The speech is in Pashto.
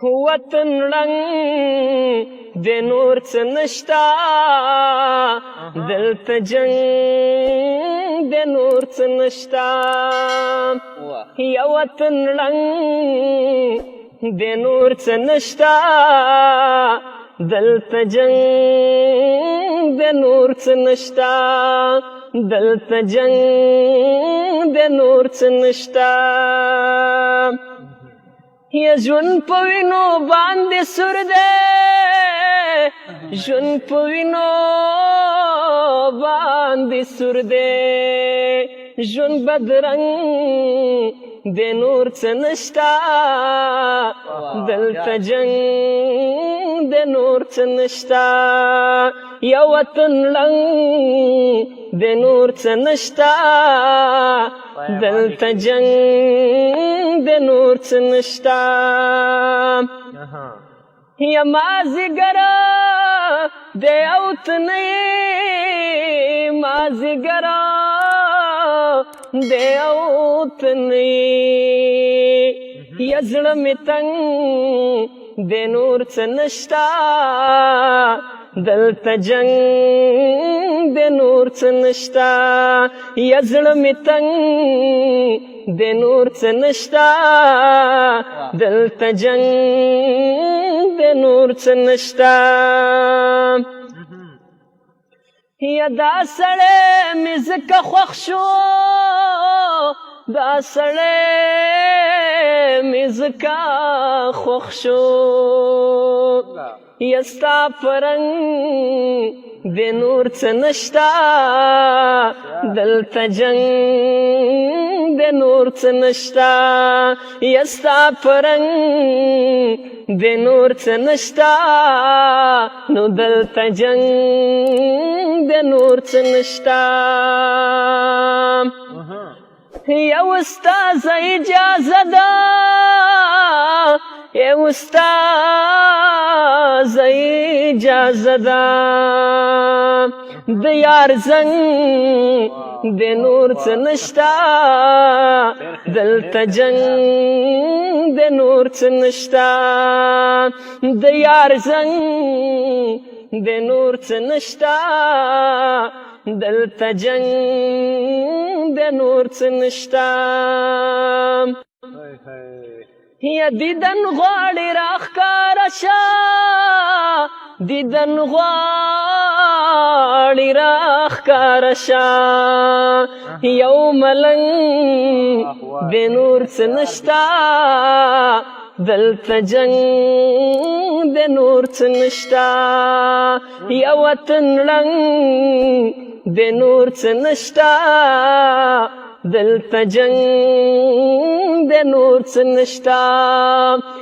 وطن ړنګ د نور څه نشته دلته جنګ د نور څه نشته یا وطن ړنګ د نور څه نشته دلته جنګ د نور څه نشته دلته جنګ د نور څه نشته یا ژوند په وینو باندې سور دی ژوند په وینو باندې سور دی ژوند بدرنګ د نور څه نشته دلته جنګ د نور څه نشته یا وطن ړنګ د نور څه نشته دلته جنګ د نور څه نشته یا مازیګره د اوتنې مازیګره د اوتنې یا زړه مې تنګ د نور څه نشته دلته جنګ د نور څه نشته یا زړه مې تنګ د نور څه نشته دلته جنګ د نور څه نشته یا دا سړی مې ځکه خوښ شو دا سړی مې ځکه خوښ شو یا ستا په رنګ د نور څه نشته دلته جنګ د نور څه نشته یا ستا په رنګ د نور څه نشته نو دلته جنګ د نور څه نشته یا استاذه اجازه ده یا استاذه اجازه ده د یار زنګ د نور څه نشته دلته جنګ د نور څه نشته د یار زنګ د نور څه نشته دلته جنګ د نور څه نشته یا دیدن غواړي راښکاره شه دیدن غواړي راښکاره شه یو ملنګ د نور څه نشته دلته جنګ د نور څه نشته یا وطن ړنګ د نور څه نشته دلته جنګ د نور څه نشته